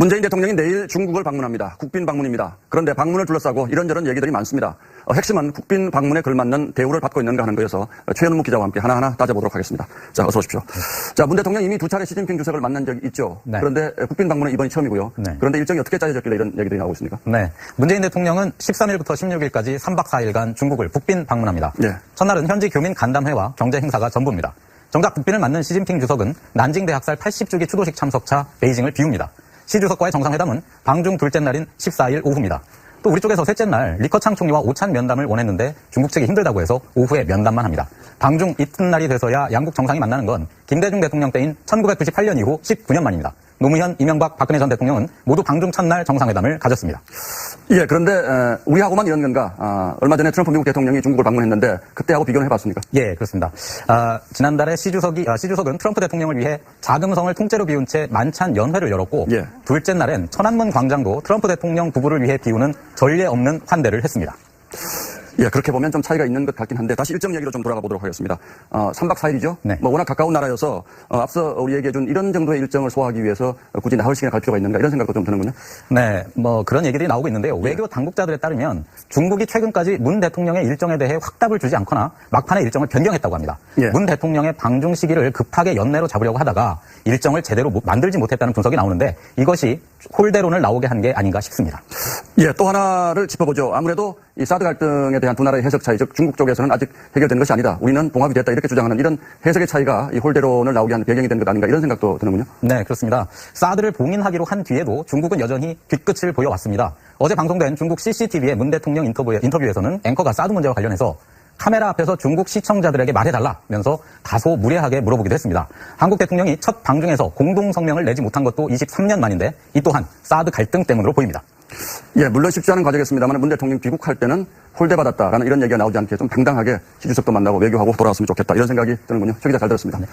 문재인 대통령이 내일 중국을 방문합니다. 국빈 방문입니다. 그런데 방문을 둘러싸고 이런저런 얘기들이 많습니다. 핵심은 국빈 방문에 걸맞는 대우를 받고 있는가 하는 거여서 최현무 기자와 함께 하나하나 따져보도록 하겠습니다. 자, 어서 오십시오. 자, 문 대통령 이미 2차례 시진핑 주석을 만난 적이 있죠. 네. 그런데 국빈 방문은 이번이 처음이고요. 네. 그런데 일정이 어떻게 짜여졌길래 이런 얘기들이 나오고 있습니까? 네. 문재인 대통령은 13일부터 16일까지 3박 4일간 중국을 국빈 방문합니다. 네. 첫날은 현지 교민 간담회와 경제 행사가 전부입니다. 정작 국빈을 맞는 시진핑 주석은 난징 대학살 80주기 추도식 참석차 베이징을 비웁니다. 시 주석과의 정상회담은 방중 둘째 날인 14일 오후입니다. 또 우리 쪽에서 셋째 날 리커창 총리와 오찬 면담을 원했는데 중국 측이 힘들다고 해서 오후에 면담만 합니다. 방중 이튿날이 돼서야 양국 정상이 만나는 건 김대중 대통령 때인 1998년 이후 19년 만입니다. 노무현, 이명박, 박근혜 전 대통령은 모두 방중 첫날 정상회담을 가졌습니다. 예, 그런데 우리하고만 이런 건가? 얼마 전에 트럼프 미국 대통령이 중국을 방문했는데 그때하고 비교를 해봤습니까? 예, 그렇습니다. 지난달에 시 주석은 트럼프 대통령을 위해 자금성을 통째로 비운 채 만찬 연회를 열었고 예. 둘째 날엔 천안문 광장도 트럼프 대통령 부부를 위해 비우는 전례 없는 환대를 했습니다. 예, 그렇게 보면 좀 차이가 있는 것 같긴 한데 다시 일정 얘기로 좀 돌아가 보도록 하겠습니다. 3박 4일이죠? 네. 뭐 워낙 가까운 나라여서 앞서 우리에게 준 이런 정도의 일정을 소화하기 위해서 굳이 나흘 시간에 갈 필요가 있는가 이런 생각도 좀 드는군요. 네, 뭐 그런 얘기들이 나오고 있는데요. 외교 당국자들에 따르면 중국이 최근까지 문 대통령의 일정에 대해 확답을 주지 않거나 막판에 일정을 변경했다고 합니다. 예. 문 대통령의 방중 시기를 급하게 연내로 잡으려고 하다가 일정을 제대로 만들지 못했다는 분석이 나오는데 이것이 홀대론을 나오게 한 게 아닌가 싶습니다. 예, 또 하나를 짚어보죠. 아무래도 이 사드 갈등에 대한 두 나라의 해석 차이, 즉 중국 쪽에서는 아직 해결된 것이 아니다. 우리는 봉합이 됐다 이렇게 주장하는 이런 해석의 차이가 이 홀대론을 나오게 하는 배경이 된 것 아닌가 이런 생각도 드는군요. 네, 그렇습니다. 사드를 봉인하기로 한 뒤에도 중국은 여전히 뒤끝을 보여왔습니다. 어제 방송된 중국 CCTV의 문 대통령 인터뷰에서는 앵커가 사드 문제와 관련해서 카메라 앞에서 중국 시청자들에게 말해달라면서 다소 무례하게 물어보기도 했습니다. 한국 대통령이 첫 방중에서 공동 성명을 내지 못한 것도 23년 만인데 이 또한 사드 갈등 때문으로 보입니다. 예, 물론 쉽지 않은 과정이겠습니다만 문 대통령 귀국할 때는 홀대받았다라는 이런 얘기가 나오지 않게 좀 당당하게 시 주석도 만나고 외교하고 돌아왔으면 좋겠다 이런 생각이 드는군요. 최 기자 잘 들었습니다. 네.